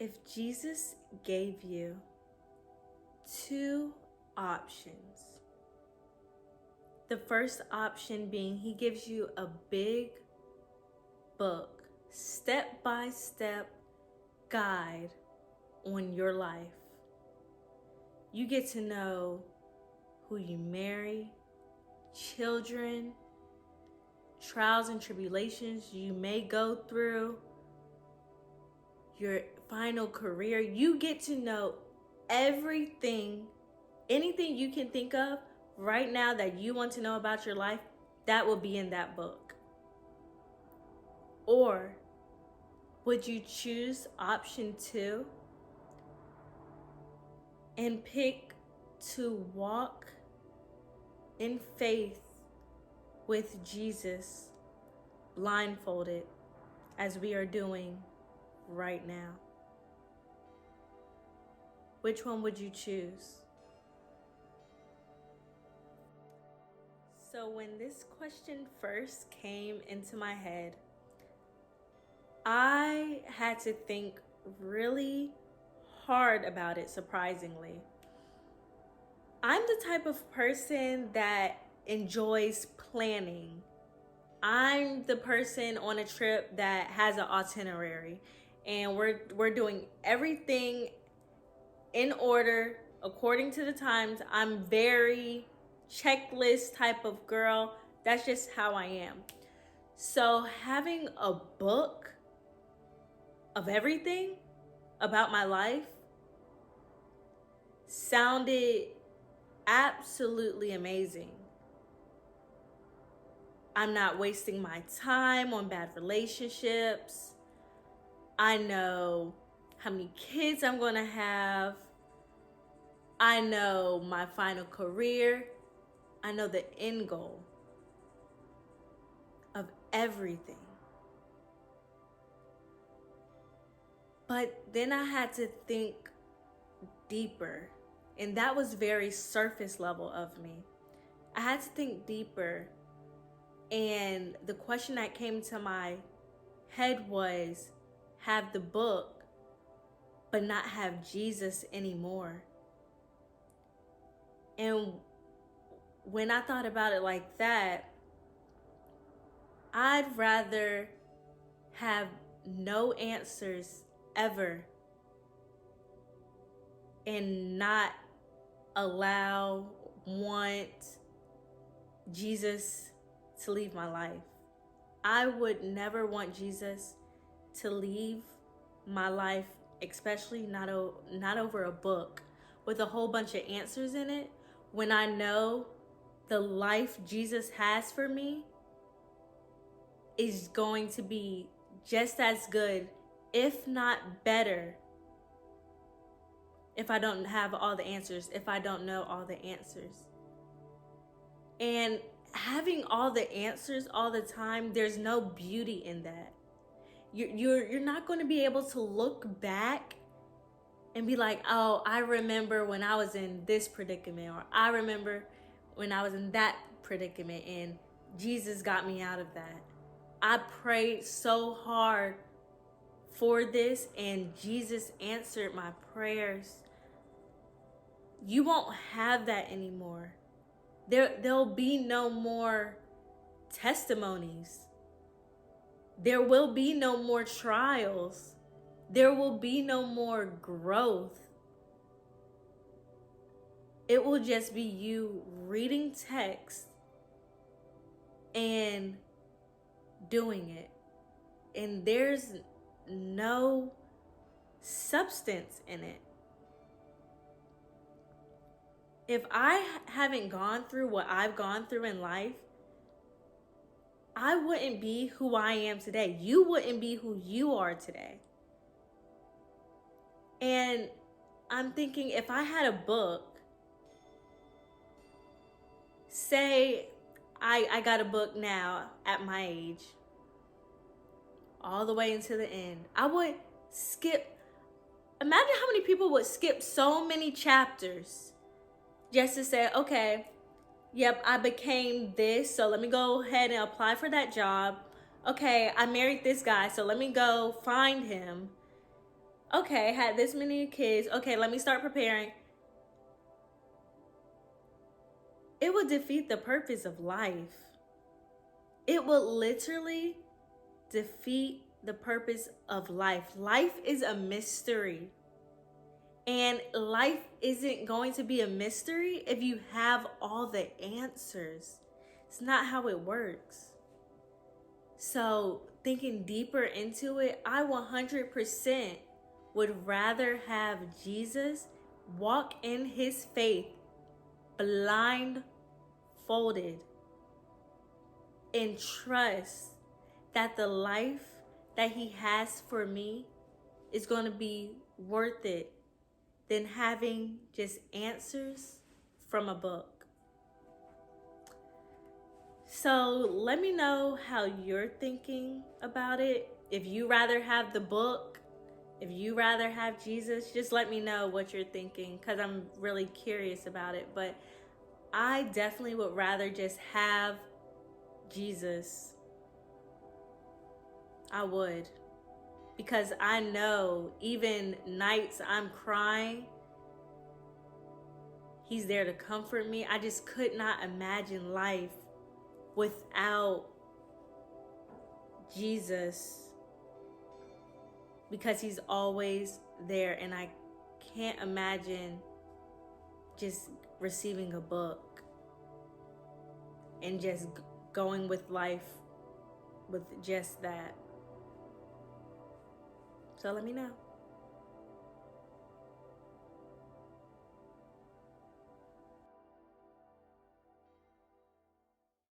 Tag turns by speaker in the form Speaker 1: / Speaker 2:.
Speaker 1: If Jesus gave you two options, the first option being he gives you a big book, step-by-step guide on your life. You get to know who you marry, children, trials and tribulations you may go through, your final career. You get to know everything, anything you can think of right now that you want to know about your life, that will be in that book. Or would you choose option 2 and pick to walk in faith with Jesus blindfolded as we are doing right now? Which one would you choose? So when this question first came into my head, I had to think really hard about it, surprisingly. I'm the type of person that enjoys planning. I'm the person on a trip that has an itinerary, and we're doing everything in order according to the times. I'm very checklist type of girl. That's just how I am. So having a book of everything about my life sounded absolutely amazing. I'm not wasting my time on bad relationships. I know how many kids I'm going to have. I know my final career. I know the end goal of everything. But then I had to think deeper, and that was very surface level of me. I had to think deeper, and the question that came to my head was, have the book, but not have Jesus anymore. And when I thought about it like that, I'd rather have no answers ever and not want Jesus to leave my life. I would never want Jesus to leave my life, especially not over a book with a whole bunch of answers in it, when I know the life Jesus has for me is going to be just as good, if not better, if I don't have all the answers, if I don't know all the answers. And having all the answers all the time, there's no beauty in that. You're not going to be able to look back and be like, oh, I remember when I was in this predicament, or I remember when I was in that predicament and Jesus got me out of that. I prayed so hard for this and Jesus answered my prayers. You won't have that anymore. There'll be no more testimonies. There will be no more trials. There will be no more growth. It will just be you reading text and doing it. And there's no substance in it. If I haven't gone through what I've gone through in life, I wouldn't be who I am today. You wouldn't be who you are today. And I'm thinking, if I had a book, say I got a book now at my age, all the way into the end, I would skip. Imagine how many people would skip so many chapters just to say, okay, yep, I became this, so let me go ahead and apply for that job. Okay, I married this guy, so let me go find him. Okay, had this many kids. Okay, let me start preparing. It will defeat the purpose of life. It will literally defeat the purpose of life. Life is a mystery. And life isn't going to be a mystery if you have all the answers. It's not how it works. So, thinking deeper into it, I 100% would rather have Jesus walk in his faith blindfolded and trust that the life that he has for me is going to be worth it than having just answers from a book. So let me know how you're thinking about it. If you rather have the book, if you rather have Jesus, just let me know what you're thinking, because I'm really curious about it. But I definitely would rather just have Jesus. I would. Because I know even nights I'm crying, he's there to comfort me. I just could not imagine life without Jesus, because he's always there, and I can't imagine just receiving a book and just going with life with just that. So let me know.